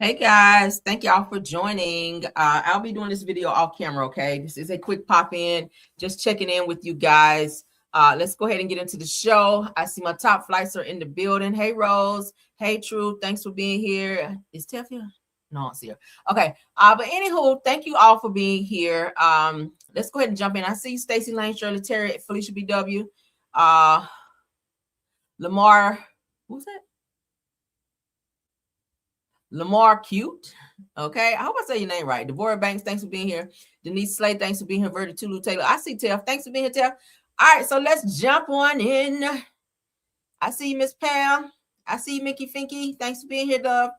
Hey guys, thank y'all for joining. I'll be doing this video off camera, okay? This is a quick pop in, just checking in with you guys. Let's go ahead and get into the show. I see my top flights are in the building. Hey Rose, hey True, thanks for being here. Is Tiff here? No, it's here. Okay, but anywho, thank you all for being here. Let's go ahead and jump in. I see Stacy Lane, Shirley Terry, Felicia BW, Lamar, who's that? Lamar Cute. Okay. I hope I say your name right. Devorah Banks, thanks for being here. Denise Slade, thanks for being here. Verdi Tulu Taylor. I see Tiff. Thanks for being here, Tiff. All right, so let's jump on in. I see you, Miss Pam. I see you, Mickey Finky. Thanks for being here, Dove.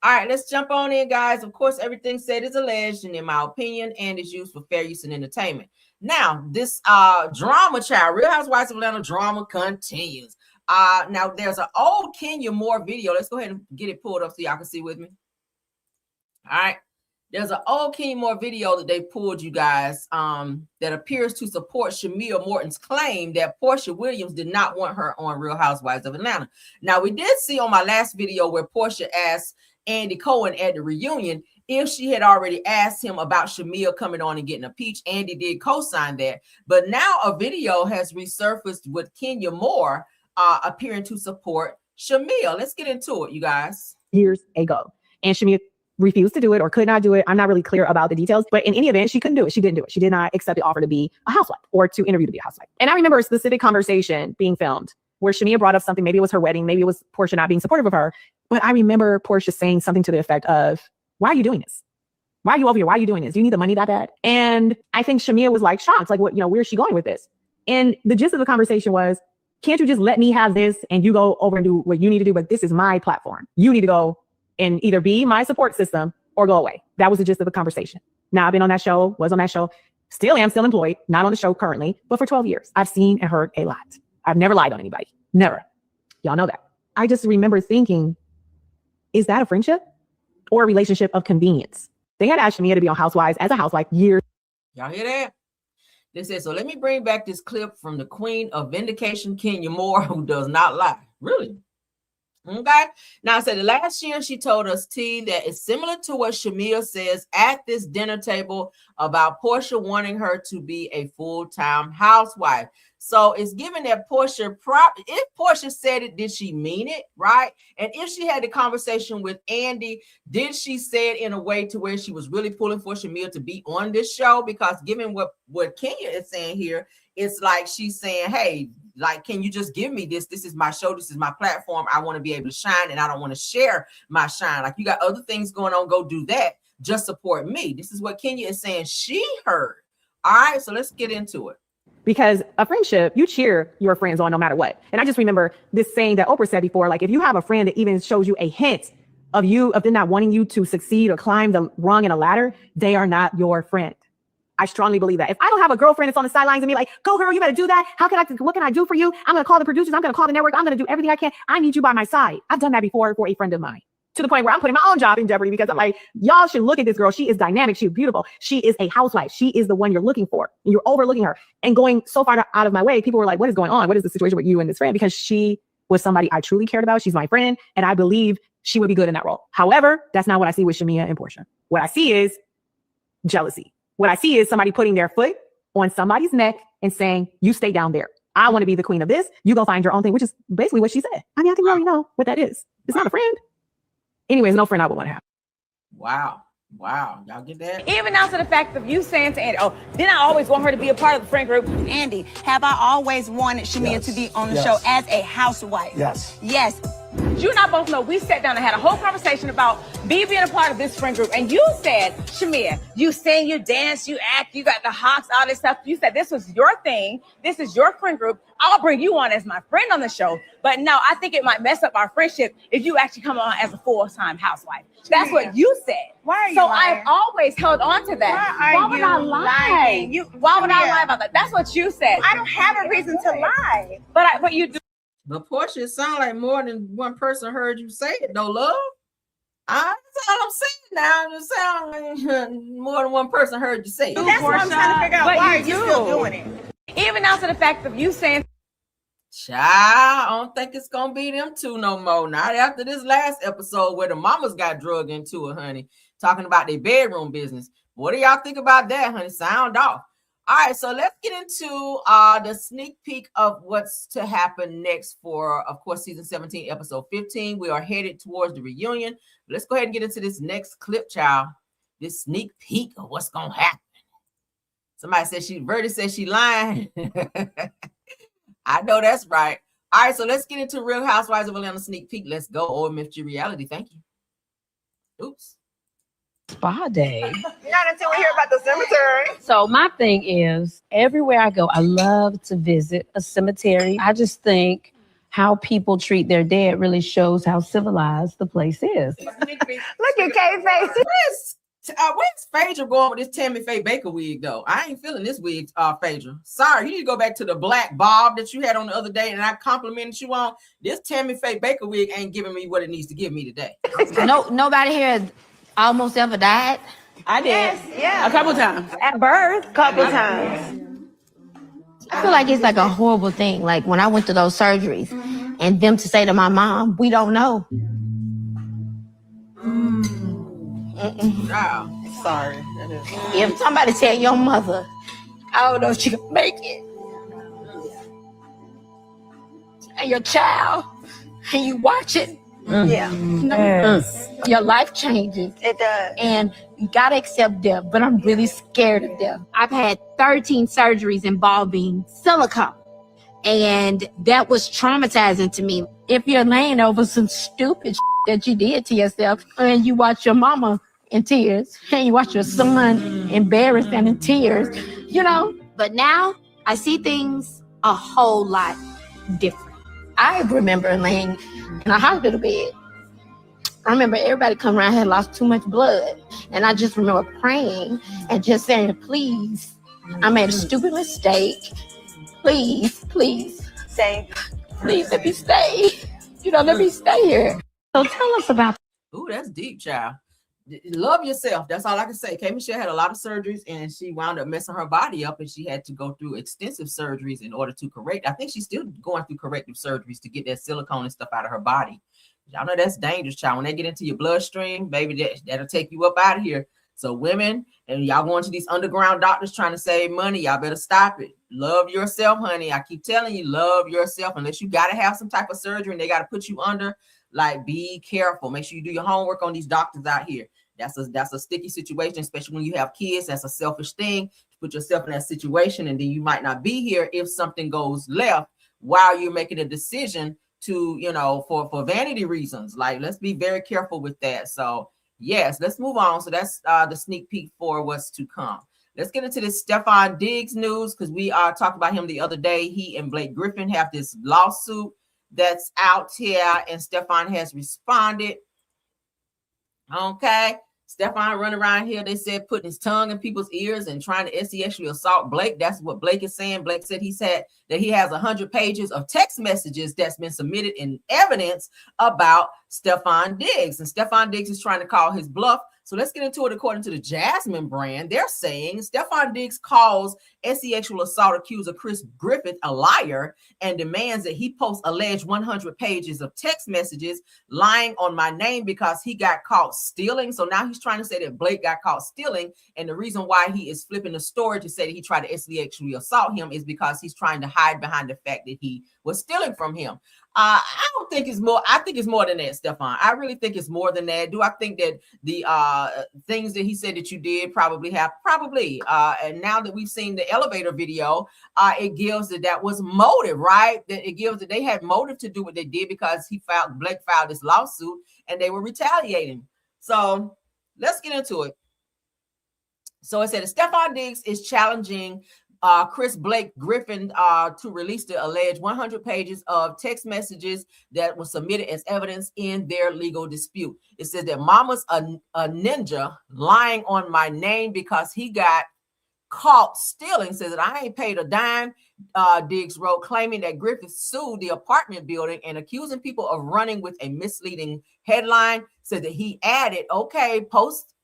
All right, let's jump on in, guys. Of course, everything said is alleged, and in my opinion, and is used for fair use and entertainment. Now, this drama child, Real Housewives of Atlanta drama continues. Now there's an old Kenya Moore video. Let's go ahead and get it pulled up so y'all can see with me. All right. There's an old Kenya Moore video that they pulled, you guys, that appears to support Shamia Morton's claim that Portia Williams did not want her on Real Housewives of Atlanta. Now, we did see on my last video where Portia asked Andy Cohen at the reunion if she had already asked him about Shamia coming on and getting a peach. Andy did co-sign that. But now a video has resurfaced with Kenya Moore appearing to support Shamia. Let's get into it, you guys. Years ago. And Shamia refused to do it or could not do it. I'm not really clear about the details, but in any event, she couldn't do it. She didn't do it. She did not accept the offer to be a housewife or to interview to be a housewife. And I remember a specific conversation being filmed where Shamia brought up something. Maybe it was her wedding. Maybe it was Portia not being supportive of her. But I remember Portia saying something to the effect of, why are you doing this? Why are you over here? Why are you doing this? Do you need the money that bad? And I think Shamia was like shocked. Like, what, where's she going with this? And the gist of the conversation was, can't you just let me have this and you go over and do what you need to do? But this is my platform. You need to go and either be my support system or go away. That was the gist of the conversation. Now I've been on that show, was on that show, still employed, not on the show currently, but for 12 years. I've seen and heard a lot. I've never lied on anybody. Never. Y'all know that. I just remember thinking, is that a friendship or a relationship of convenience? They had asked Shamia to be on Housewives as a housewife years. Y'all hear that? They said, so let me bring back this clip from the queen of vindication, Kenya Moore, who does not lie. Really? Okay. Now, I said the last year she told us, T, that it's similar to what Shamia says at this dinner table about Portia wanting her to be a full-time housewife. So it's given that Portia, if Portia said it, did she mean it, right? And if she had the conversation with Andy, did she say it in a way to where she was really pulling for Shamia to be on this show? Because given what Kenya is saying here, it's like she's saying, hey, like, can you just give me this? This is my show. This is my platform. I want to be able to shine, and I don't want to share my shine. Like, you got other things going on. Go do that. Just support me. This is what Kenya is saying she heard. All right, so let's get into it. Because a friendship, you cheer your friends on no matter what. And I just remember this saying that Oprah said before, like, if you have a friend that even shows you a hint of them not wanting you to succeed or climb the rung in a ladder, they are not your friend. I strongly believe that. If I don't have a girlfriend that's on the sidelines and me like, go girl, you better do that. What can I do for you? I'm going to call the producers. I'm going to call the network. I'm going to do everything I can. I need you by my side. I've done that before for a friend of mine, to the point where I'm putting my own job in jeopardy because I'm like, y'all should look at this girl. She is dynamic. She's beautiful. She is a housewife. She is the one you're looking for. And you're overlooking her and going so far out of my way. People were like, what is going on? What is the situation with you and this friend? Because she was somebody I truly cared about. She's my friend. And I believe she would be good in that role. However, that's not what I see with Shamia and Portia. What I see is jealousy. What I see is somebody putting their foot on somebody's neck and saying, you stay down there. I want to be the queen of this. You go find your own thing, which is basically what she said. I mean, I think we already know what that is. It's not a friend. Anyways, no friend I would want to have. Wow. Wow. Y'all get that? Even down to the fact of you saying to Andy, oh, didn't I always want her to be a part of the friend group? Andy, have I always wanted Shamia to be on the show as a housewife? Yes. Yes. You and I both know we sat down and had a whole conversation about me being a part of this friend group. And you said, Shamia, you sing, you dance, you act, you got the hops, all this stuff. You said this was your thing. This is your friend group. I'll bring you on as my friend on the show. But no, I think it might mess up our friendship if you actually come on as a full-time housewife. That's what you said. Why are you So lying? I've always held on to that. Why would I lie? Why would I lie about that? That's what you said. I don't have a reason to lie. But you do. But Portia, it sounds like more than one person heard you say it, though, love. That's all I'm saying now. It sounds like more than one person heard you say it. That's what I'm trying to figure out. But Why are you you do. still doing it? Even down to the fact of you saying Child, I don't think it's gonna be them two no more. Not after this last episode where the mamas got drugged into it, honey. Talking about their bedroom business. What do y'all think about that, honey? Sound off. All right, so let's get into the sneak peek of what's to happen next for, of course, season 17, episode 15. We are headed towards the reunion. Let's go ahead and get into this next clip, child. This sneak peek of what's gonna happen. Somebody said Verdi said she lying. I know that's right. All right, so let's get into Real Housewives of Atlanta sneak peek. Let's go. OMFG reality. Thank you. Oops. Spa day. Not until we hear about the cemetery. So my thing is, everywhere I go, I love to visit a cemetery. I just think how people treat their dead really shows how civilized the place is. Look at Kay's face. Where's Phaedra going with this Tammy Faye Baker wig, though? I ain't feeling this wig, Phaedra. Sorry, you need to go back to the black bob that you had on the other day, and I complimented you on. This Tammy Faye Baker wig ain't giving me what it needs to give me today. Nobody here almost ever died. I did. Yeah. A couple times. At birth, couple times. I feel like it's like a horrible thing. Like when I went to those surgeries and them to say to my mom, we don't know. Wow. Sorry. If somebody tell your mother, I don't know if she can make it. And your child, and you watch it, Yeah. your life changes. It does. And you gotta accept death, but I'm really scared of death. I've had 13 surgeries involving silicone, and that was traumatizing to me. If you're laying over some stupid that you did to yourself, and you watch your mama in tears, and you watch your son embarrassed and in tears, you know. But now I see things a whole lot different. I remember laying in a hospital bed. I remember everybody coming around had lost too much blood. And I just remember praying and just saying, please, I made a stupid mistake. Please, please, Say, please let me stay. You know, let me stay here. So tell us about. Ooh, that's deep, child. Love yourself. That's all I can say. K. Michelle had a lot of surgeries, and she wound up messing her body up, and she had to go through extensive surgeries in order to correct. I think she's still going through corrective surgeries to get that silicone and stuff out of her body. Y'all know that's dangerous, child. When they get into your bloodstream, baby, that'll take you up out of here. So women, and y'all going to these underground doctors trying to save money, y'all better stop it. Love yourself, honey. I keep telling you, love yourself. Unless you got to have some type of surgery and they got to put you under, like, be careful. Make sure you do your homework on these doctors out here. That's a sticky situation, especially when you have kids. That's a selfish thing to put yourself in that situation, and then you might not be here if something goes left while you're making a decision to, you know, for vanity reasons. Like, let's be very careful with that. So yes, let's move on. So that's the sneak peek for what's to come. Let's get into this Steffon Diggs news, because we talked about him the other day. He and Blake Griffin have this lawsuit that's out here, and Steffon has responded. Okay. Steffon running around here, they said, putting his tongue in people's ears and trying to sexually assault Blake. That's what Blake is saying. Blake said he has 100 pages of text messages that's been submitted in evidence about Steffon Diggs. And Steffon Diggs is trying to call his bluff. So let's get into it. According to the Jasmine brand, they're saying Steffon Diggs calls sexual assault accuser Chris Griffith a liar and demands that he post alleged 100 pages of text messages lying on my name because he got caught stealing. So now he's trying to say that Blake got caught stealing. And the reason why he is flipping the story to say that he tried to sexually assault him is because he's trying to hide behind the fact that he was stealing from him. I don't think it's more. I think it's more than that, Steffon. I really think it's more than that. Do I think that the things that he said that you did probably have? Probably. And now that we've seen the elevator video, it gives that was motive, right? That it gives that they had motive to do what they did because Blake filed this lawsuit and they were retaliating. So let's get into it. So it said Steffon Diggs is challenging Chris Blake Griffin to release the alleged 100 pages of text messages that were submitted as evidence in their legal dispute. It says that Mama's a ninja lying on my name because he got caught stealing. Says that I ain't paid a dime, Diggs wrote, claiming that Griffith sued the apartment building and accusing people of running with a misleading headline. Said that he added, okay, post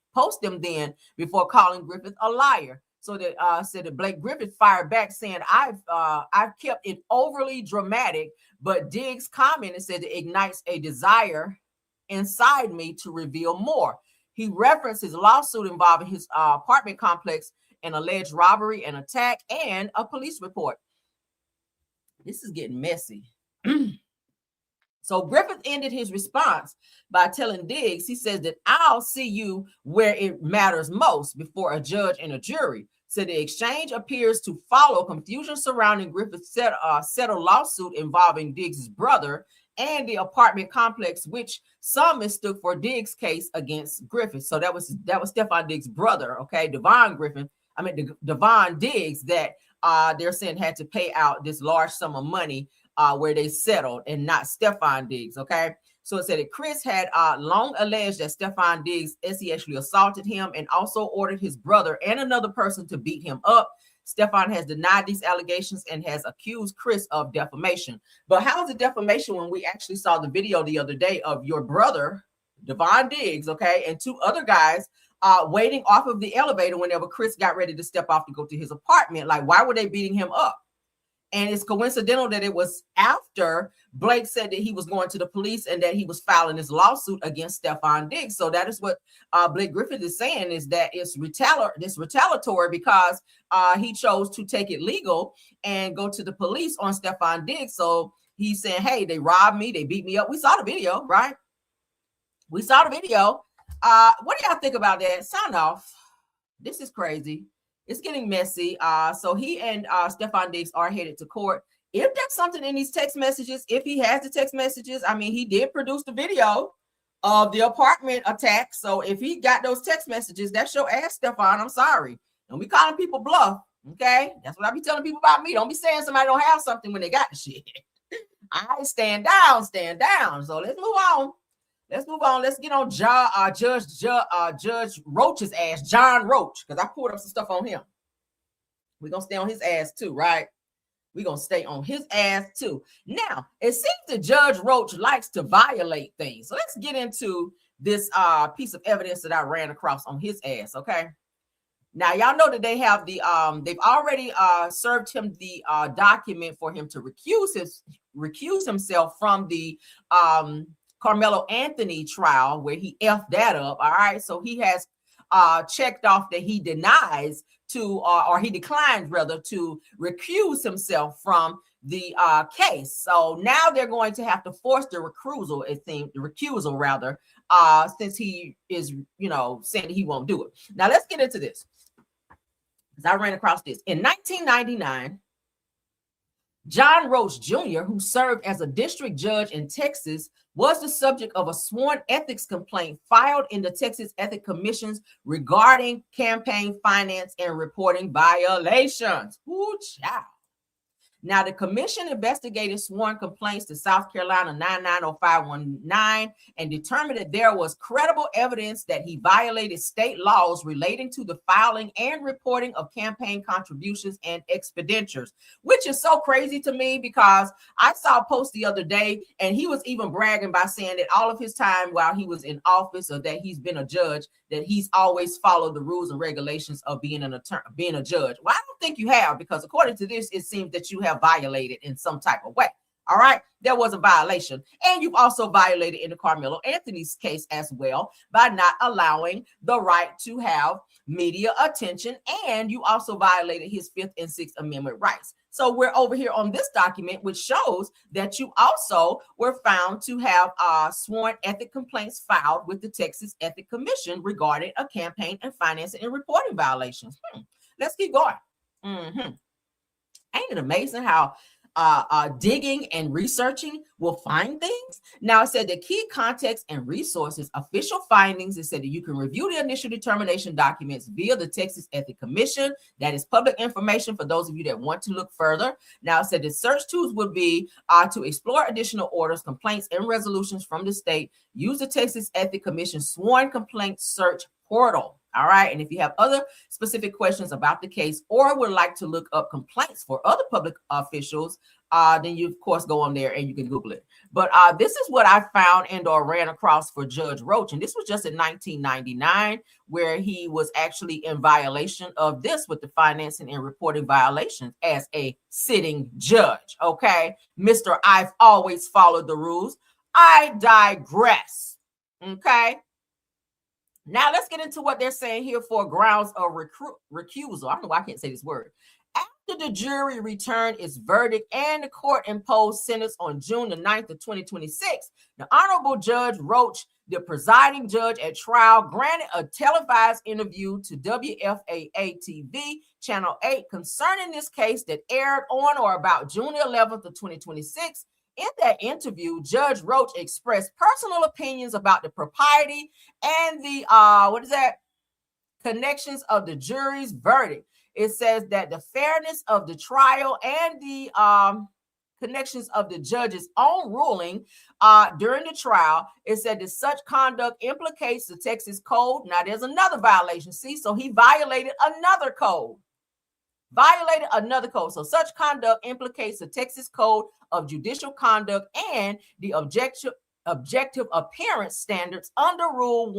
them then, before calling Griffith a liar. So that said that Blake Griffith fired back saying, I've kept it overly dramatic, but Diggs commented said it ignites a desire inside me to reveal more. He referenced his lawsuit involving his apartment complex, an alleged robbery, an attack, and a police report. This is getting messy. So Griffith ended his response by telling Diggs, he says that I'll see you where it matters most, before a judge and a jury. So the exchange appears to follow confusion surrounding Griffith's settled lawsuit involving Diggs' brother and the apartment complex, which some mistook for Diggs' case against Griffith. So that was Steffon Diggs' brother, okay, Devon Diggs, that they're saying had to pay out this large sum of money where they settled, and not Steffon Diggs, okay? So it said that Chris had long alleged that Steffon Diggs essentially assaulted him and also ordered his brother and another person to beat him up. Steffon has denied these allegations and has accused Chris of defamation. But how is it defamation when we actually saw the video the other day of your brother, Devon Diggs, okay, and two other guys waiting off of the elevator whenever Chris got ready to step off to go to his apartment? Like, why were they beating him up? And it's coincidental that it was after Blake said that he was going to the police and that he was filing his lawsuit against Steffon Diggs. So that is what Blake Griffith is saying, is that it's retaliatory because he chose to take it legal and go to the police on Steffon Diggs. So he's saying, hey, they robbed me, they beat me up. We saw the video, right? We saw the video. What do y'all think about that? Sign off. This is crazy. It's getting messy. So he and Steffon Diggs are headed to court. If there's something in these text messages, if he has the text messages, I mean, he did produce the video of the apartment attack. So if he got those text messages, that's your ass, Steffon. I'm sorry. Don't be calling people bluff. Okay. That's what I be telling people about me. Don't be saying somebody don't have something when they got the shit. I stand down. So let's move on. Let's get on Judge Roach's ass, John Roach, because I pulled up some stuff on him. We're going to stay on his ass too, right? We're going to stay on his ass too. Now, it seems that Judge Roach likes to violate things. So let's get into this piece of evidence that I ran across on his ass, okay? Now, y'all know that they have they've already served him the document for him to recuse himself from the Carmelo Anthony trial, where he effed that up. All right. So he has checked off that he denies to, or he declines rather, to recuse himself from the case. So now they're going to have to force the recusal rather, since he is, saying he won't do it. Now let's get into this, because I ran across this. In 1999, John Roach Jr., who served as a district judge in Texas, was the subject of a sworn ethics complaint filed in the Texas Ethics Commission regarding campaign finance and reporting violations. Ooh, child. Now, the commission investigated sworn complaints to South Carolina 990519 and determined that there was credible evidence that he violated state laws relating to the filing and reporting of campaign contributions and expenditures, which is so crazy to me, because I saw a post the other day and he was even bragging by saying that all of his time while he was in office, or that he's been a judge, that he's always followed the rules and regulations of being a judge. Well, I don't think you have, because according to this, it seems that you have violated in some type of way. All right, there was a violation, and you've also violated in the Carmelo Anthony's case as well by not allowing the right to have media attention, and you also violated his 5th and 6th Amendment rights. So we're over here on this document, which shows that you also were found to have sworn ethic complaints filed with the Texas Ethics Commission regarding a campaign and financing and reporting violations. Let's keep going. Ain't it amazing how digging and researching will find things? Now, it said the key context and resources, official findings. It said that you can review the initial determination documents via the Texas Ethics Commission. That is public information for those of you that want to look further. Now, it said the search tools would be to explore additional orders, complaints, and resolutions from the state. Use the Texas Ethics Commission sworn complaint search portal. All right. And if you have other specific questions about the case or would like to look up complaints for other public officials then you of course go on there and you can Google it. But this is what I found and or ran across for Judge Roach. And this was just in 1999, where he was actually in violation of this with the financing and reporting violations as a sitting judge. Okay, Mr. I've always followed the rules. I digress. Okay. Now let's get into what they're saying here for grounds of recusal. I don't know why I can't say this word. After the jury returned its verdict and the court imposed sentence on June the 9th of 2026, the Honorable Judge Roach, the presiding judge at trial, granted a televised interview to WFAA-TV Channel 8 concerning this case that aired on or about June 11th of 2026. In that interview, Judge Roach expressed personal opinions about the propriety and the connections of the jury's verdict. It says that the fairness of the trial and the connections of the judge's own ruling during the trial. It said that such conduct implicates the Texas code. Now there's another violation. See, so he violated another code. So such conduct implicates the Texas Code of Judicial Conduct and the objective appearance standards under Rule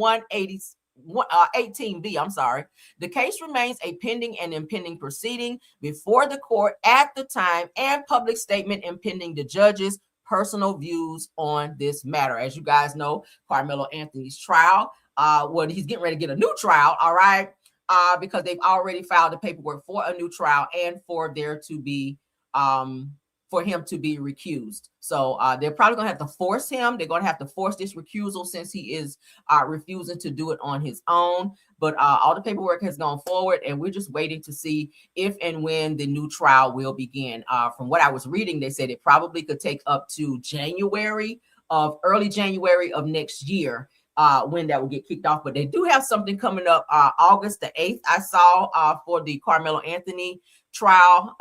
18B. I'm sorry. The case remains a pending and impending proceeding before the court at the time, and public statement impending the judge's personal views on this matter. As you guys know, Carmelo Anthony's trial, he's getting ready to get a new trial. All right. Because they've already filed the paperwork for a new trial and for there to be for him to be recused. So they're probably gonna have to force him. They're gonna have to force this recusal since he is refusing to do it on his own. But all the paperwork has gone forward, and we're just waiting to see if and when the new trial will begin. From what I was reading, they said it probably could take up to early January of next year. When that will get kicked off, but they do have something coming up August the 8th. I saw for the Carmelo Anthony trial,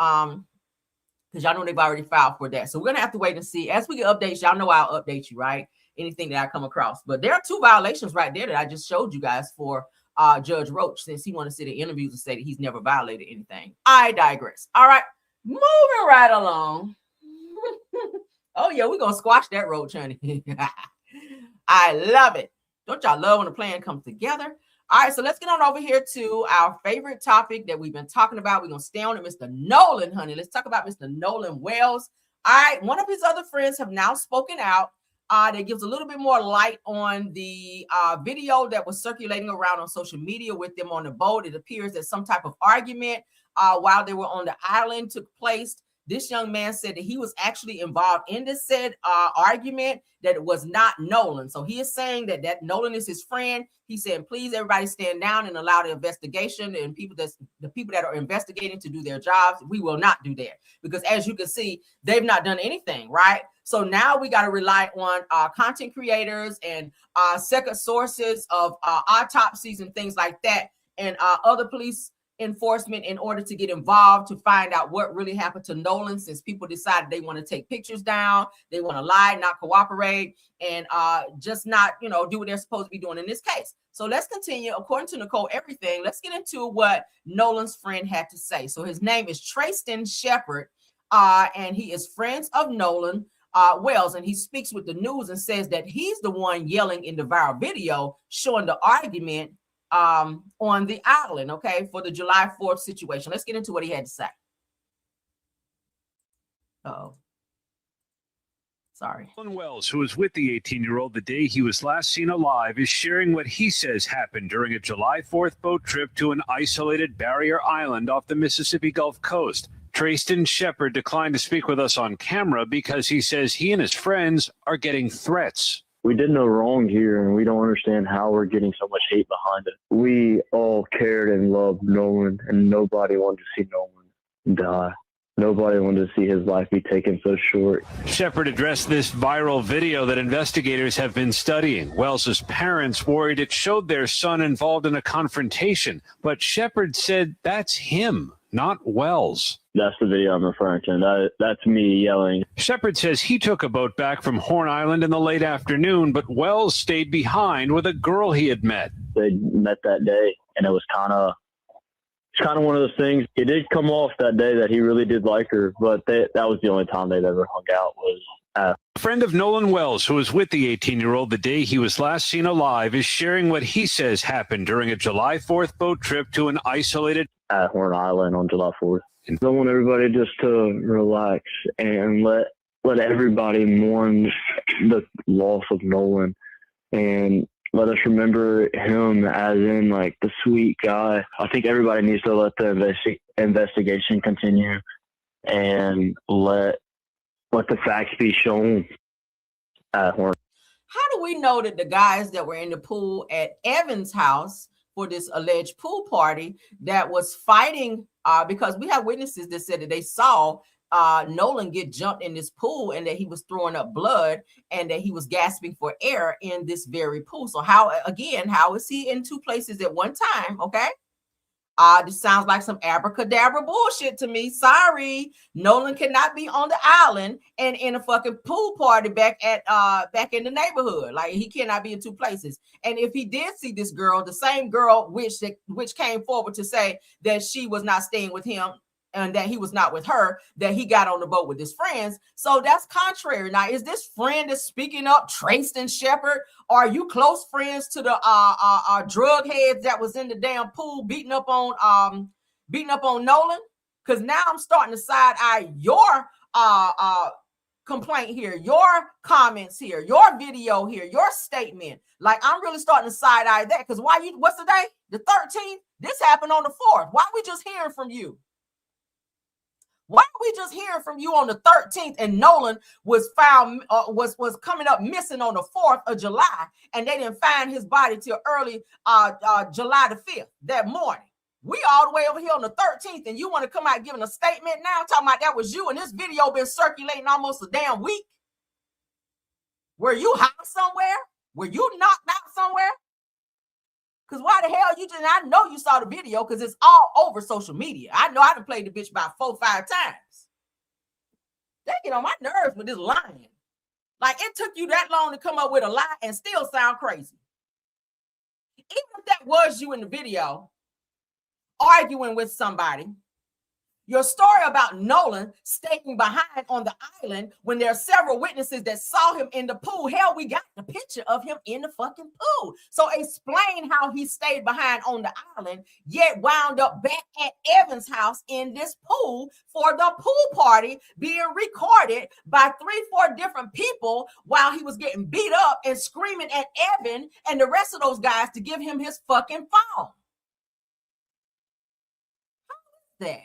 because y'all know they've already filed for that. So we're gonna have to wait and see. As we get updates, y'all know I'll update you, right? Anything that I come across. But there are two violations right there that I just showed you guys for Judge Roach, since he wanted to sit in interviews and say that he's never violated anything. I digress. All right, moving right along. Oh yeah, we're gonna squash that Roach, honey. I love it. Don't y'all love when the plan comes together? All right, so let's get on over here to our favorite topic that we've been talking about. We're going to stay on it, Mr. Nolan, honey. Let's talk about Mr. Nolan Wells. All right, one of his other friends have now spoken out. That gives a little bit more light on the video that was circulating around on social media with them on the boat. It appears that some type of argument while they were on the island took place. This young man said that he was actually involved in this said argument, that it was not Nolan. So he is saying that Nolan is his friend. He said, please, everybody stand down and allow the investigation and the people that are investigating to do their jobs. We will not do that, because as you can see, they've not done anything, right? So now we got to rely on content creators and second sources of autopsies and things like that, and other police enforcement in order to get involved to find out what really happened to Nolan, since people decided they want to take pictures down, they want to lie, not cooperate, and just not, do what they're supposed to be doing in this case. So let's continue. According to Nicole Everything, let's get into what Nolan's friend had to say. So his name is Steffon Shepard, and he is friends of Nolan Wells, and he speaks with the news and says that he's the one yelling in the viral video showing the argument on the island, okay, for the July 4th situation. Let's get into what he had to say. Sorry. Nolan Wells, who was with the 18-year-old the day he was last seen alive, is sharing what he says happened during a July 4th boat trip to an isolated barrier island off the Mississippi Gulf Coast. Steffon Shepard declined to speak with us on camera because he says he and his friends are getting threats. We did no wrong here, and we don't understand how we're getting so much hate behind it. We all cared and loved Nolan, and nobody wanted to see Nolan die. Nobody wanted to see his life be taken so short. Shepard addressed this viral video that investigators have been studying. Wells's parents worried it showed their son involved in a confrontation, but Shepard said that's him, not Wells. That's the video I'm referring to. That's me yelling. Shepard says he took a boat back from Horn Island in the late afternoon, but Wells stayed behind with a girl he had met. They met that day, and it was kind of It's kind of one of those things. It did come off that day that he really did like her, but that was the only time they'd ever hung out was at. A friend of Nolan Wells, who was with the 18-year-old the day he was last seen alive, is sharing what he says happened during a July 4th boat trip to an isolated At Horn Island on July 4th. I want everybody just to relax and let everybody mourn the loss of Nolan and let us remember him as in like the sweet guy. I think everybody needs to let the investigation continue and let the facts be shown at Horn. How do we know that the guys that were in the pool at Evan's house for this alleged pool party that was fighting, because we have witnesses that said that they saw Nolan get jumped in this pool and that he was throwing up blood and that he was gasping for air in this very pool. So how is he in two places at one time? Okay. This sounds like some abracadabra bullshit to me. Sorry, Nolan cannot be on the island and in a fucking pool party back in the neighborhood. Like, he cannot be in two places. And if he did see this girl, the same girl which came forward to say that she was not staying with him and that he was not with her, that he got on the boat with his friends. So that's contrary. Now, is this friend that's speaking up Trayston Shepard? Are you close friends to the drug heads that was in the damn pool beating up on Nolan? Because now I'm starting to side eye your complaint here, your comments here, your video here, your statement. Like, I'm really starting to side eye that. Because what's the day? The 13th? This happened on the 4th. Why are we just hearing from you? Why are we just hearing from you on the 13th and Nolan was found, was coming up missing on the 4th of July, and they didn't find his body till early July the 5th that morning? We all the way over here on the 13th, and you want to come out giving a statement now talking about that was you, and this video been circulating almost a damn week? Were you high somewhere? Were you knocked out somewhere? Because why the hell I know you saw the video because it's all over social media. I know I done played the bitch about 4 or 5 times. They get on my nerves with this lying. Like, it took you that long to come up with a lie and still sound crazy. Even if that was you in the video, arguing with somebody, your story about Nolan staying behind on the island when there are several witnesses that saw him in the pool. Hell, we got the picture of him in the fucking pool. So explain how he stayed behind on the island, yet wound up back at Evan's house in this pool for the pool party being recorded by 3-4 different people while he was getting beat up and screaming at Evan and the rest of those guys to give him his fucking phone. How is that?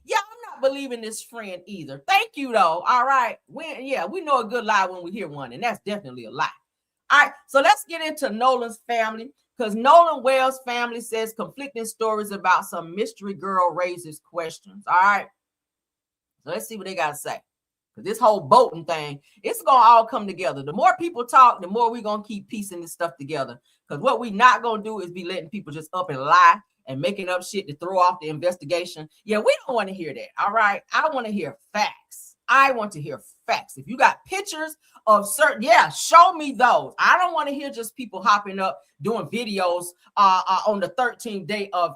Yeah, I'm not believing this friend either. Thank you, though. All right. We know a good lie when we hear one, and that's definitely a lie. All right, so let's get into Nolan's family, because Nolan Wells' family says conflicting stories about some mystery girl raises questions. All right. So let's see what they got to say. Because this whole boating thing, it's going to all come together. The more people talk, the more we're going to keep piecing this stuff together. Because what we're not going to do is be letting people just up and lie and making up shit to throw off the investigation. Yeah, we don't want to hear that. All right. I want to hear facts. I want to hear facts. If you got pictures of certain, show me those. I don't want to hear just people hopping up doing videos on the 13th day of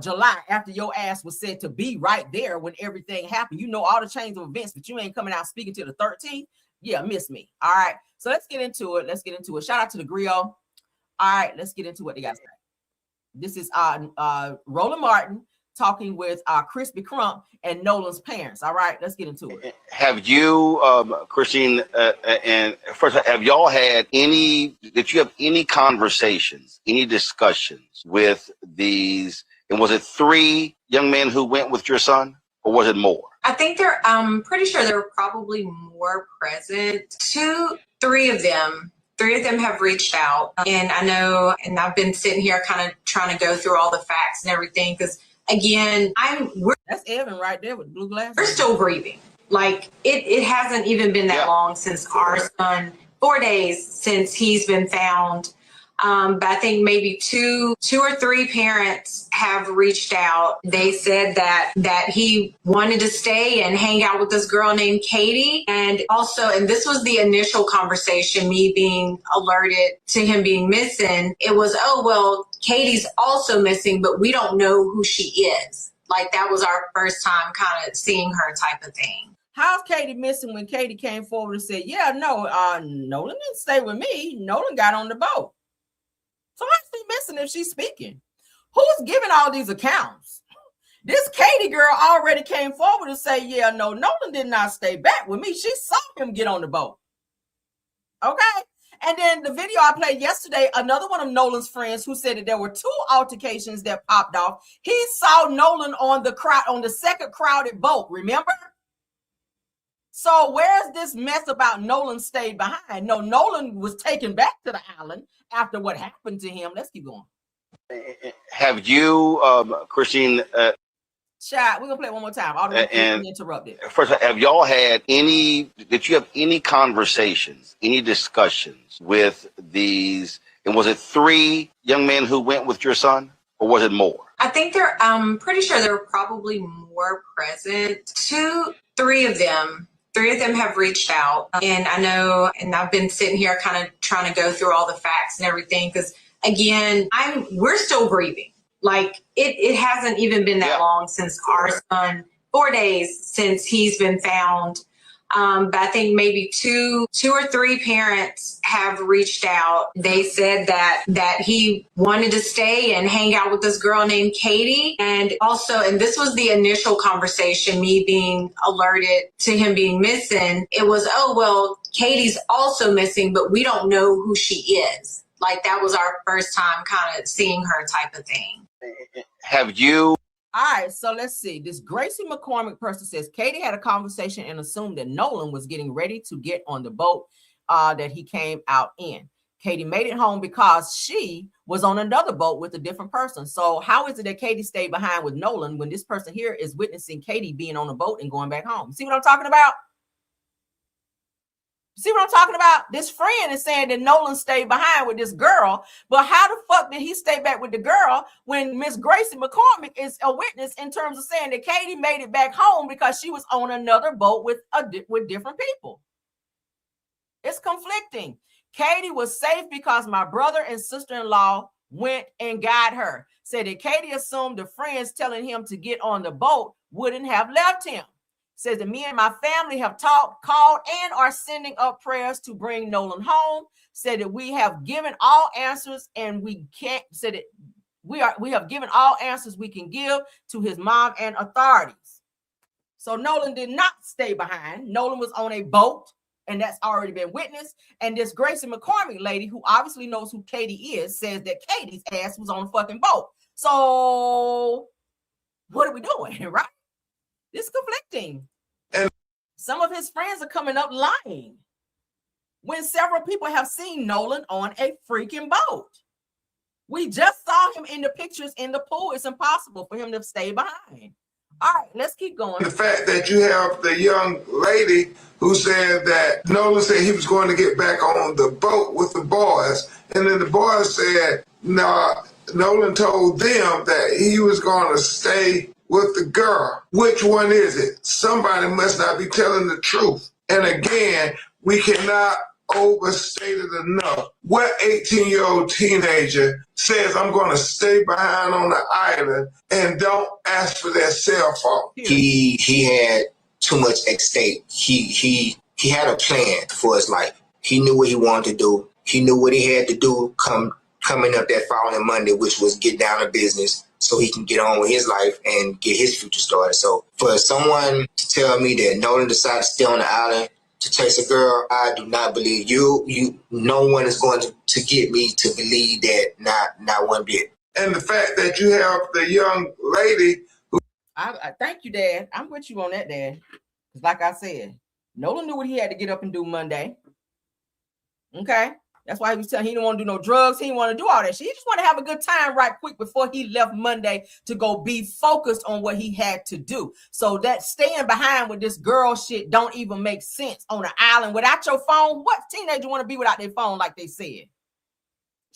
July after your ass was said to be right there when everything happened. You know all the chains of events, but you ain't coming out speaking till the 13th. Yeah, miss me. All right. So let's get into it. Shout out to the Griot. All right, let's get into what they got to say. This is Roland Martin talking with Crispy Crump and Nolan's parents. All right, let's get into it. Have you, Christine, and first, have y'all had any conversations, any discussions with these, and was it 3 young men who went with your son, or was it more? I think I'm pretty sure there were probably more present. 3 of them. 3 of them have reached out, and I know, and I've been sitting here kind of trying to go through all the facts and everything, because again, that's Evan right there with blue glasses. We're still grieving. Like, it hasn't even been that long since our son, 4 days since he's been found But I think maybe two or three parents have reached out. They said that he wanted to stay and hang out with this girl named Katie. And also, and this was the initial conversation, me being alerted to him being missing. It was, oh, well, Katie's also missing, but we don't know who she is. Like, that was our first time kind of seeing her type of thing. How's Katie missing when Katie came forward and said, yeah, no, Nolan didn't stay with me. Nolan got on the boat. So how's she missing if she's speaking? Who's giving all these accounts? This Katie girl already came forward and say, yeah, no, Nolan did not stay back with me. She saw him get on the boat. Okay. And then the video I played yesterday, another one of Nolan's friends who said that there were 2 altercations that popped off. He saw Nolan on the second crowded boat, remember? So where's this mess about Nolan stayed behind? No, Nolan was taken back to the island after what happened to him. Let's keep going. Have you, Christine? Chat, we're gonna play it one more time. All the way and interrupted. First, have y'all had any? Did you have any conversations, any discussions with these? And was it 3 young men who went with your son, or was it more? I think I'm pretty sure there were probably more present. 3 of them. 3 of them have reached out, and I know, and I've been sitting here kind of trying to go through all the facts and everything, because again, we're still grieving. Like, it hasn't even been that long since our son, 4 days since he's been found. But I think maybe two or three parents have reached out. They said that he wanted to stay and hang out with this girl named Katie. And also, and this was the initial conversation, me being alerted to him being missing. It was, oh, well, Katie's also missing, but we don't know who she is. Like, that was our first time kind of seeing her type of thing. Have you? All right, so let's see. This Gracie McCormick person says Katie had a conversation and assumed that Nolan was getting ready to get on the boat that he came out in. Katie made it home because she was on another boat with a different person. So how is it that Katie stayed behind with Nolan when this person here is witnessing Katie being on a boat and going back home? See what I'm talking about? See what I'm talking about? This friend is saying that Nolan stayed behind with this girl, but how the fuck did he stay back with the girl when Miss Gracie McCormick is a witness in terms of saying that Katie made it back home because she was on another boat with different people? It's conflicting. Katie was safe because my brother and sister-in-law went and got her. Said that Katie assumed the friends telling him to get on the boat wouldn't have left him. Says that me and my family have talked, called, and are sending up prayers to bring Nolan home. Said that we have given all answers and we can't. Said that we have given all answers we can give to his mom and authorities. So Nolan did not stay behind. Nolan was on a boat, and that's already been witnessed. And this Gracie McCormick lady, who obviously knows who Katie is, says that Katie's ass was on a fucking boat. So what are we doing, right? It's conflicting. And some of his friends are coming up lying when several people have seen Nolan on a freaking boat. We just saw him in the pictures in the pool. It's impossible for him to stay behind. All right, let's keep going. The fact that you have the young lady who said that Nolan said he was going to get back on the boat with the boys, and then the boys said, no, Nolan told them that he was going to stay with the girl. Which one is it? Somebody must not be telling the truth. And again, we cannot overstate it enough. What 18-year-old teenager says, I'm going to stay behind on the island and don't ask for their cell phone? He had too much at stake. He had a plan for his life. He knew what he wanted to do. He knew what he had to do coming up that following Monday, which was get down to business so he can get on with his life and get his future started. So for someone to tell me that Nolan decided to stay on the island to chase a girl, I do not believe you. No one is going to get me to believe that, not one bit. And the fact that you have the young lady who... I thank you, Dad. I'm with you on that, Dad. Because like I said, Nolan knew what he had to get up and do Monday. Okay? That's why he was telling he didn't want to do no drugs. He didn't want to do all that shit. He just wanted to have a good time right quick before he left Monday to go be focused on what he had to do. So that staying behind with this girl shit don't even make sense on an island without your phone. What teenager want to be without their phone like they said?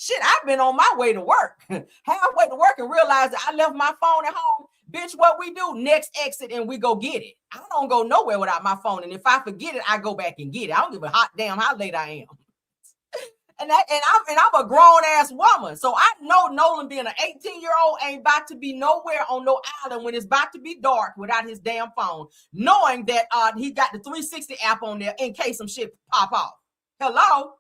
Shit, I've been on my way to work, halfway to work, and realized that I left my phone at home. Bitch, what we do? Next exit, and we go get it. I don't go nowhere without my phone, and if I forget it, I go back and get it. I don't give a hot damn how late I am. And I'm a grown ass woman, so I know Nolan, being an 18-year-old, ain't about to be nowhere on no island when it's about to be dark without his damn phone, knowing that he got the 360 app on there in case some shit pop off. Hello.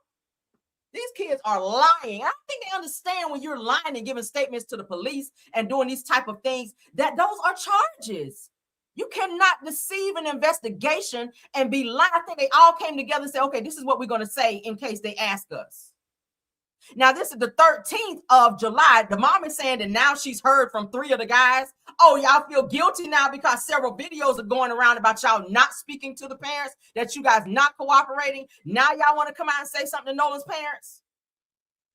These kids are lying. I don't think they understand when you're lying and giving statements to the police and doing these type of things, that those are charges. You cannot deceive an investigation and be lying. I think they all came together and said, okay, this is what we're going to say in case they ask us. Now, this is the 13th of July. The mom is saying that now she's heard from 3 of the guys. Oh, y'all feel guilty now because several videos are going around about y'all not speaking to the parents, that you guys not cooperating. Now y'all want to come out and say something to Nolan's parents?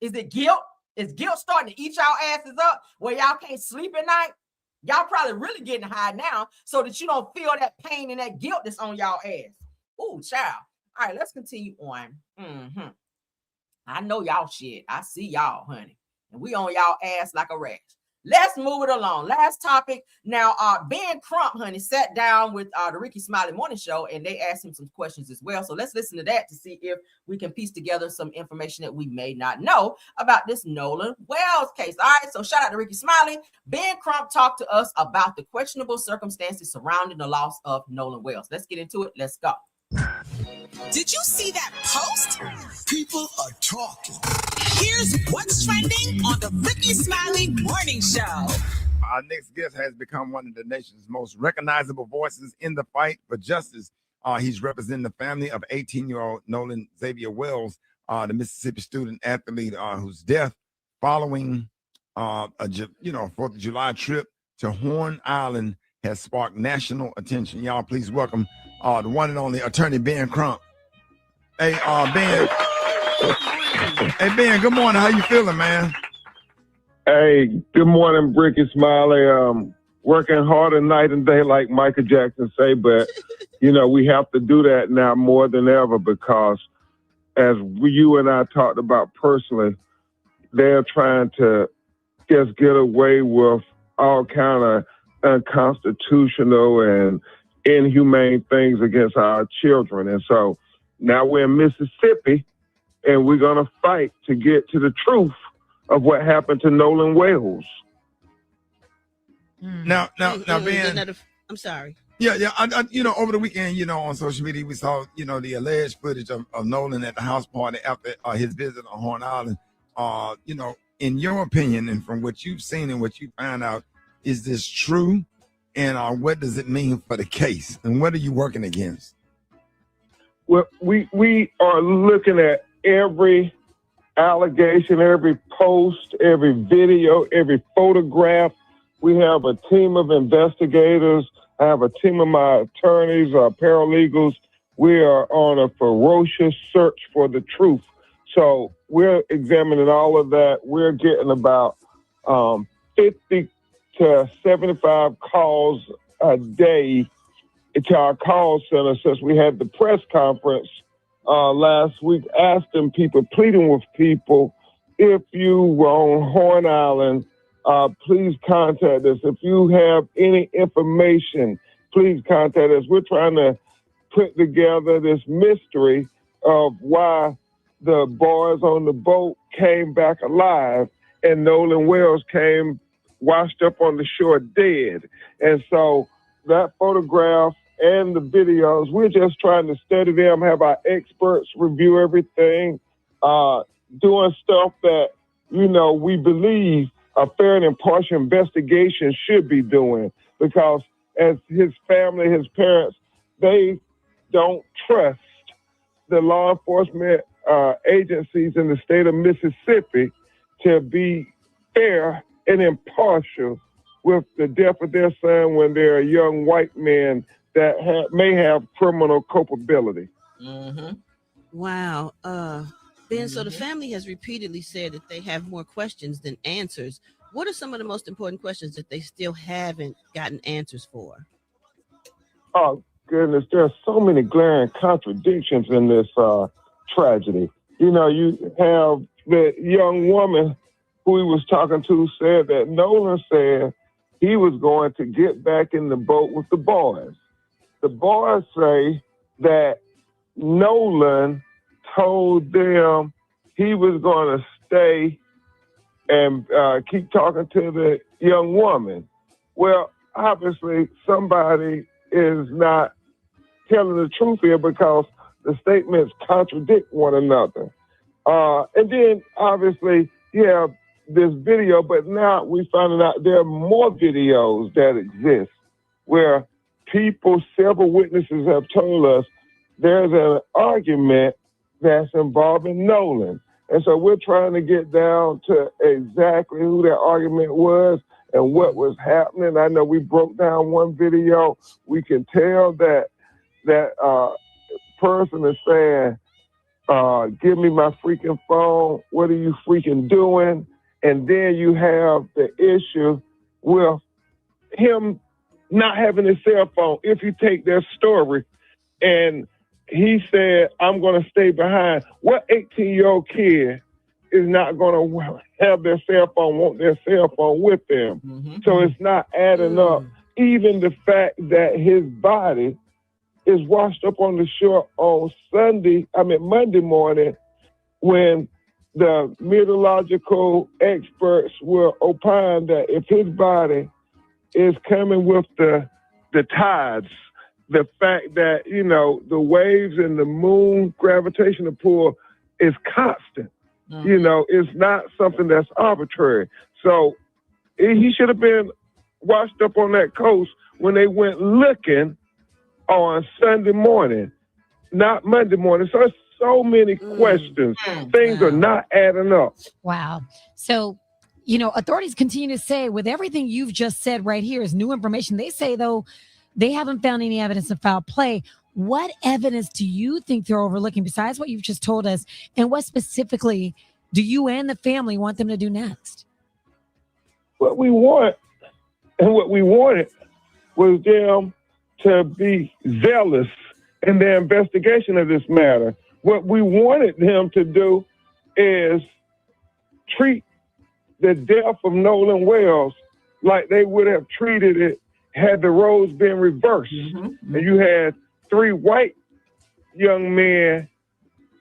Is it guilt? Is guilt starting to eat y'all asses up where y'all can't sleep at night? Y'all probably really getting high now so that you don't feel that pain and that guilt that's on y'all ass. Ooh, child. All right, let's continue on. I know y'all shit. I see y'all, honey. And we on y'all ass like a rash. Let's move it along. Last topic. Now, Ben Crump, honey, sat down with the Ricky Smiley Morning Show, and they asked him some questions as well. So let's listen to that to see if we can piece together some information that we may not know about this Nolan Wells case. All right, so shout out to Ricky Smiley. Ben Crump talked to us about the questionable circumstances surrounding the loss of Nolan Wells. Let's get into it. Let's go. Did you see that post? People are talking. Here's what's trending on the Ricky Smiley Morning Show. Our next guest has become one of the nation's most recognizable voices in the fight for justice. He's representing the family of 18-year-old Nolan Xavier Wells, the Mississippi student athlete whose death following a 4th of July trip to Horn Island has sparked national attention. Y'all, please welcome the one and only attorney Ben Crump. Hey, Ben. Hey, Ben, good morning. How you feeling, man? Hey, good morning, Ricky Smiley. Working harder night and day, like Michael Jackson say, but, we have to do that now more than ever because as you and I talked about personally, they're trying to just get away with all kind of unconstitutional and inhumane things against our children. And so now we're in Mississippi, and we're going to fight to get to the truth of what happened to Nolan Wells. Now, Ben. I'm sorry. Yeah. Over the weekend, on social media, we saw, the alleged footage of Nolan at the house party after his visit on Horn Island. In your opinion, and from what you've seen and what you found out, is this true? And what does it mean for the case? And what are you working against? Well, we are looking at every allegation, every post, every video, every photograph. We have a team of investigators. I have a team of my attorneys, paralegals. We are on a ferocious search for the truth. So we're examining all of that. We're getting about 50 to 75 calls a day to our call center since we had the press conference last week, asking people, pleading with people, if you were on Horn Island, please contact us. If you have any information, please contact us. We're trying to put together this mystery of why the boys on the boat came back alive and Nolan Wells came washed up on the shore dead. And so that photograph and the videos, we're just trying to study them, have our experts review everything, doing stuff that, we believe a fair and impartial investigation should be doing, because as his family, his parents, they don't trust the law enforcement agencies in the state of Mississippi to be fair and impartial with the death of their son when they're young white men that may have criminal culpability. Mm-hmm. Wow. Ben, so the family has repeatedly said that they have more questions than answers. What are some of the most important questions that they still haven't gotten answers for? Oh, goodness. There are so many glaring contradictions in this tragedy. You have the young woman who he was talking to said that Nolan said he was going to get back in the boat with the boys. The boys say that Nolan told them he was going to stay and keep talking to the young woman. Well, obviously, somebody is not telling the truth here because the statements contradict one another. And then, obviously, you have this video, but now we finding out there are more videos that exist where people, several witnesses have told us there's an argument that's involving Nolan. And so we're trying to get down to exactly who that argument was and what was happening. I know we broke down one video. We can tell that person is saying, give me my freaking phone. What are you freaking doing? And then you have the issue with him not having his cell phone. If you take their story, and he said, I'm going to stay behind. What 18-year-old kid is not going to have their cell phone, want their cell phone with them? Mm-hmm. So it's not adding up. Even the fact that his body is washed up on the shore on Monday morning, when the meteorological experts were opined that if his body is coming with the tides, the fact that, the waves and the moon gravitational pull is constant. Mm-hmm. It's not something that's arbitrary. So he should have been washed up on that coast when they went looking on Sunday morning, not Monday morning. So it's so many questions. Things are not adding up. Wow. So, authorities continue to say, with everything you've just said right here is new information. They say, though, they haven't found any evidence of foul play. What evidence do you think they're overlooking besides what you've just told us? And what specifically do you and the family want them to do next? What we want and what we wanted was them to be zealous in their investigation of this matter. What we wanted them to do is treat the death of Nolan Wells like they would have treated it had the roles been reversed. Mm-hmm. And you had 3 white young men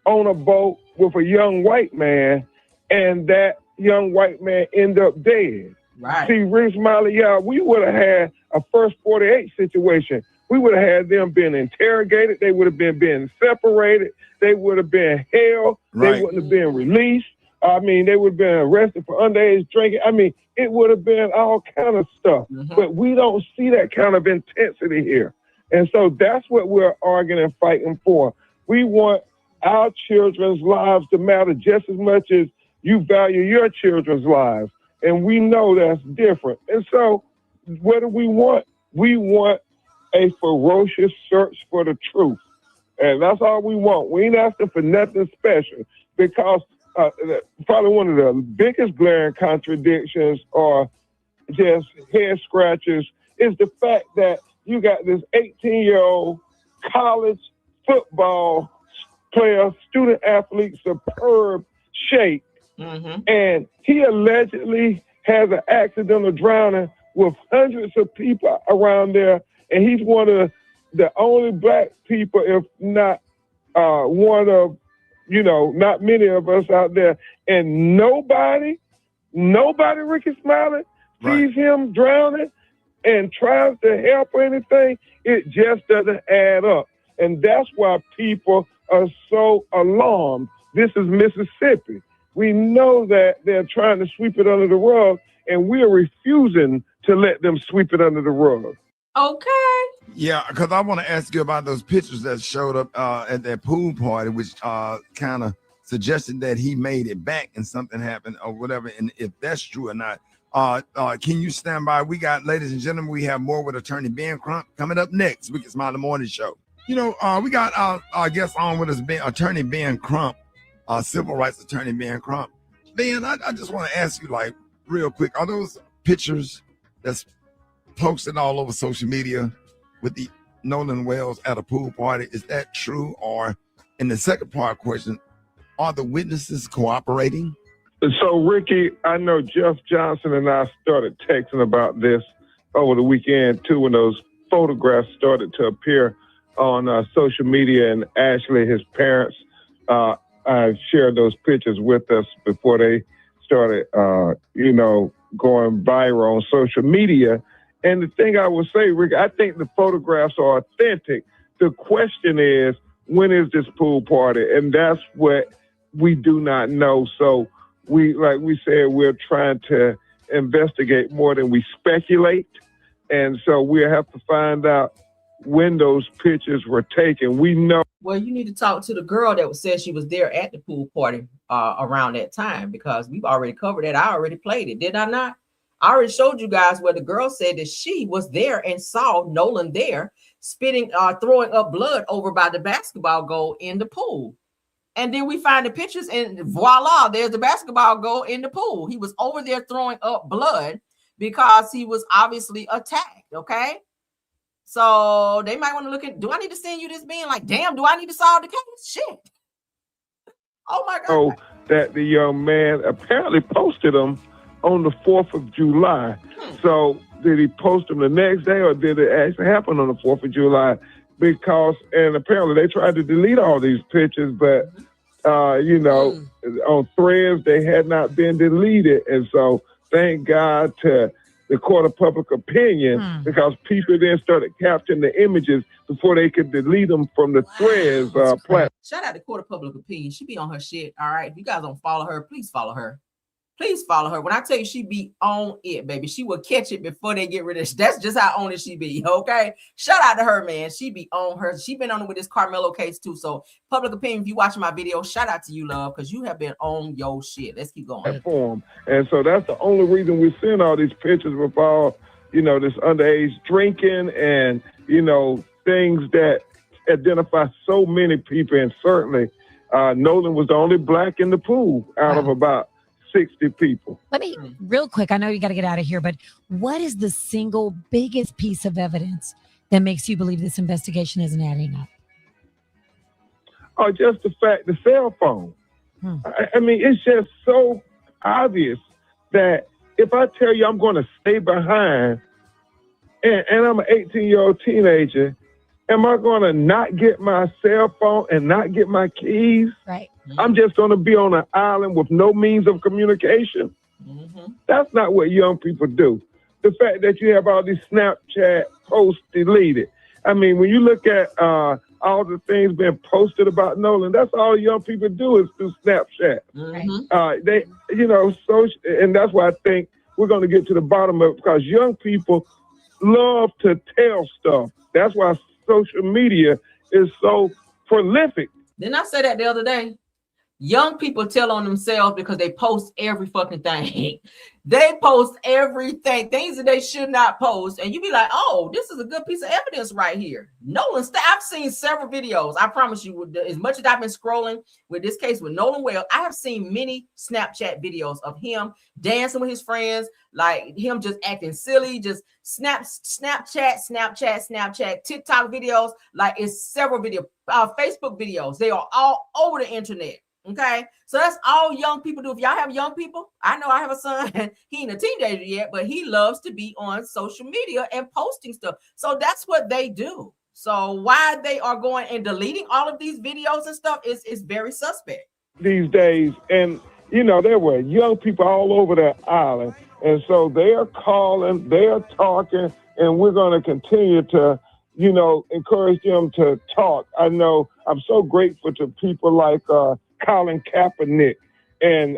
on a boat with a young white man, and that young white man ended up dead. Right. See, Rick Smiley, we would have had a first 48 situation. We would have had them being interrogated. They would have been being separated. They would have been held. Right. They wouldn't have been released. They would have been arrested for underage drinking. It would have been all kind of stuff. Mm-hmm. But we don't see that kind of intensity here. And so that's what we're arguing and fighting for. We want our children's lives to matter just as much as you value your children's lives. And we know that's different. And so what do we want? We want a ferocious search for the truth. And that's all we want. We ain't asking for nothing special, because probably one of the biggest glaring contradictions or just head scratchers is the fact that you got this 18-year-old college football player, student athlete, superb shape. Mm-hmm. And he allegedly has an accidental drowning with hundreds of people around there. And he's one of the only black people, if not one of, not many of us out there. And nobody, Ricky Smiley, sees him drowning and tries to help or anything. It just doesn't add up. And that's why people are so alarmed. This is Mississippi. We know that they're trying to sweep it under the rug, and we're refusing to let them sweep it under the rug. Okay. Yeah, because I want to ask you about those pictures that showed up at that pool party, which kind of suggested that he made it back and something happened or whatever. And if that's true or not, can you stand by? We got, ladies and gentlemen, we have more with Attorney Ben Crump coming up next. We can Smile the Morning Show. We got our guest on with us, Attorney Ben Crump, civil rights attorney Ben Crump. Ben, I just want to ask you, real quick, are those pictures that's posted all over social media with the Nolan Wells at a pool party, is that true? Or in the second part question, Are the witnesses cooperating? So, Ricky, I know Jeff Johnson and I started texting about this over the weekend, too, when those photographs started to appear on social media. And Ashley, his parents, shared those pictures with us before they started, going viral on social media. And the thing I will say, Ricky, I think the photographs are authentic. The question is, when is this pool party? And that's what we do not know. So like we said, we're trying to investigate more than we speculate. And so we'll have to find out when those pictures were taken. We know. Well, you need to talk to the girl that said she was there at the pool party around that time, because we've already covered that. I already played it, did I not? I already showed you guys where the girl said that she was there and saw Nolan there throwing up blood over by the basketball goal in the pool. And then we find the pictures and voila, there's the basketball goal in the pool. He was over there throwing up blood because he was obviously attacked, okay? So they might want to look at, do I need to send you this being like, damn, do I need to solve the case? Shit. Oh my God. Oh, that the young man apparently posted them on the 4th of July. So did he post them the next day, or did it actually happen on the 4th of July? Because, and apparently they tried to delete all these pictures, but, on Threads, they had not been deleted. And so thank God to the court of public opinion, because people then started capturing the images before they could delete them from the Threads platform. Shout out to court of public opinion. She be on her shit. All right. If you guys don't follow her, please follow her. Please follow her. When I tell you she be on it, baby, she will catch it before they get rid of it. That's just how on it she be, okay? Shout out to her, man. She be on her. She been on it with this Carmelo case, too. So, public opinion, if you watching my video, shout out to you, love, because you have been on your shit. Let's keep going. And so that's the only reason we're seeing all these pictures with all, this underage drinking and, things that identify so many people. And certainly, Nolan was the only black in the pool out of about 60 people. Let me, real quick, I know you got to get out of here, but what is the single biggest piece of evidence that makes you believe this investigation isn't adding up? Oh, just the fact, the cell phone. I mean, it's just so obvious that if I tell you I'm going to stay behind and I'm an 18-year-old teenager, am I going to not get my cell phone and not get my keys? Right. I'm just going to be on an island with no means of communication. That's not what young people do. The fact that you have all these Snapchat posts deleted. I mean, when you look at all the things being posted about Nolan, that's all young people do is through Snapchat. And that's why I think we're going to get to the bottom of it, because young people love to tell stuff. That's why social media is so prolific. Didn't I say that the other day? Young people tell on themselves because they post every fucking thing. They post everything, things that they should not post. And you be like, oh, this is a good piece of evidence right here. Nolan, I've seen several videos. I promise you, as much as I've been scrolling with this case with Nolan Well, I have seen many Snapchat videos of him dancing with his friends, like him just acting silly, just Snapchat, TikTok videos, like it's several videos, Facebook videos. They are all over the internet. Okay, so that's all young people do. If y'all have young people, I know I have a son, he ain't a teenager yet, but he loves to be on social media and posting stuff. So that's what they do. So why they are going and deleting all of these videos and stuff is very suspect. These days, and there were young people all over that island. And so they're calling, they're talking, and we're going to continue to, encourage them to talk. I know I'm so grateful to people like Colin Kaepernick and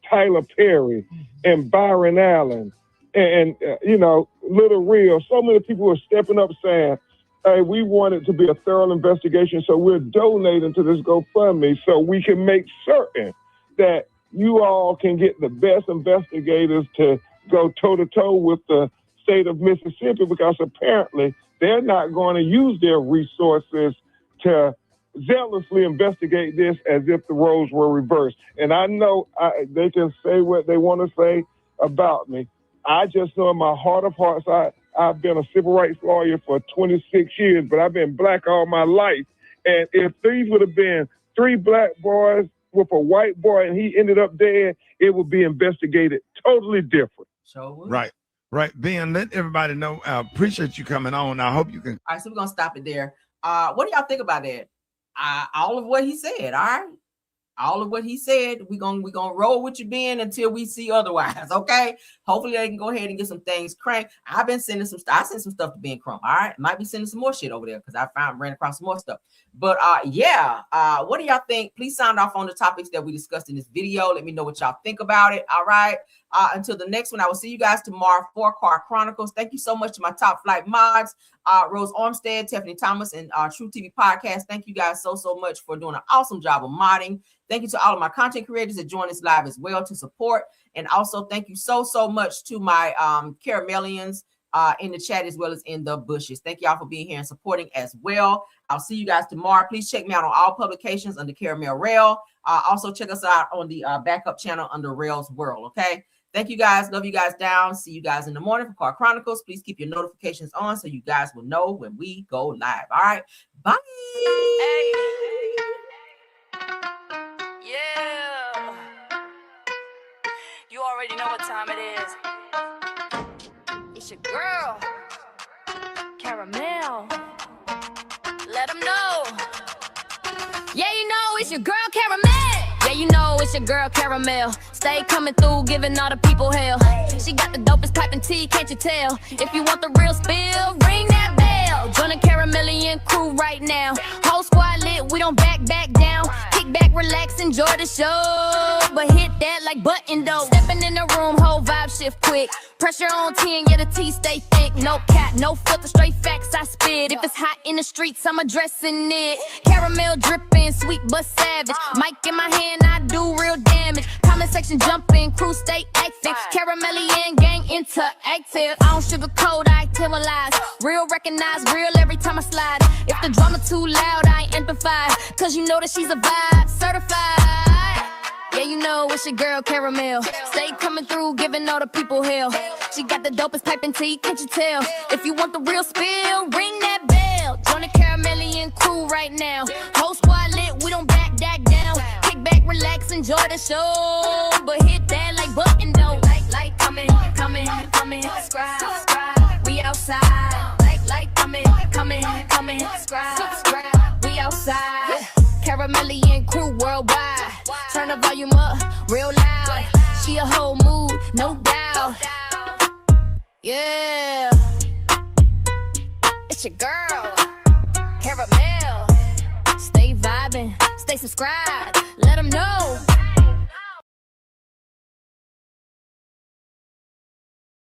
Tyler Perry and Byron Allen and Little Real. So many people are stepping up saying, hey, we want it to be a thorough investigation, so we're donating to this GoFundMe so we can make certain that you all can get the best investigators to go toe-to-toe with the state of Mississippi, because apparently they're not going to use their resources to zealously investigate this as if the roles were reversed. And I know they can say what they want to say about me. I just know in my heart of hearts, I've been a civil rights lawyer for 26 years, but I've been black all my life. And if these would have been 3 black boys with a white boy and he ended up dead, it would be investigated totally different. So Right. Ben, let everybody know. Appreciate you coming on. I hope you can. All right, so we're gonna stop it there. What do y'all think about that? All of what he said, all right? All of what he said, we're gonna roll with you, Ben, until we see otherwise. Okay. Hopefully they can go ahead and get some things cranked. I've been sending some stuff. I sent some stuff to Ben Crump. All right. Might be sending some more shit over there because I ran across some more stuff. But what do y'all think? Please sound off on the topics that we discussed in this video. Let me know what y'all think about it. All right. Until the next one, I will see you guys tomorrow for Car Chronicles. Thank you so much to my top flight mods, Rose Armstead, Tiffany Thomas, and True TV Podcast. Thank you guys so much for doing an awesome job of modding. Thank you to all of my content creators that join us live as well to support. And also thank you so much to my Caramelians in the chat as well as in the bushes. Thank y'all for being here and supporting as well. I'll see you guys tomorrow. Please check me out on all publications under Caramel Rail. Also check us out on the backup channel under Rail's World. Okay. Thank you guys. Love you guys down. See you guys in the morning for Car Chronicles. Please keep your notifications on so you guys will know when we go live. All right. Bye. Hey. Yeah. You already know what time it is. It's your girl, Caramel. Let them know. Yeah, you know it's your girl, Caramel. Yeah, you know it's your girl, Caramel. Stay coming through, giving all the people hell. She got the dopest piping tea, can't you tell? If you want the real spill, ring that bell. Join the Caramelian crew right now. Whole squad lit, we don't back down. Kick back, relax, enjoy the show. But hit that like button though. Stepping in the room, whole vibe shift quick. Pressure on 10, yeah, the tea stay thick. No cap, no filter, straight facts I spit. If it's hot in the streets, I'm addressing it. Caramel dripping, sweet but savage. Mic in my hand, I do real damage. Comment section jumping, crew stay active. Caramelian gang interactive. I don't sugarcoat, I activalize. Real recognize, real every time I slide. If the drama too loud, I amplify. Cause you know that she's a vibe, certified. Yeah, you know it's your girl, Caramel. Stay coming through, giving all the people hell. She got the dopest piping tea, can't you tell? If you want the real spill, ring that bell. Join the Caramelian crew right now. Whole squad lit, we don't back down. Kick back, relax, enjoy the show. But hit that like button though. Like, coming, subscribe. We outside. Like, coming, subscribe. We outside. Caramelian crew worldwide. Turn the volume up real loud. She a whole mood, no doubt. Yeah. It's your girl, Caramel. Stay vibing, stay subscribed. Let them know.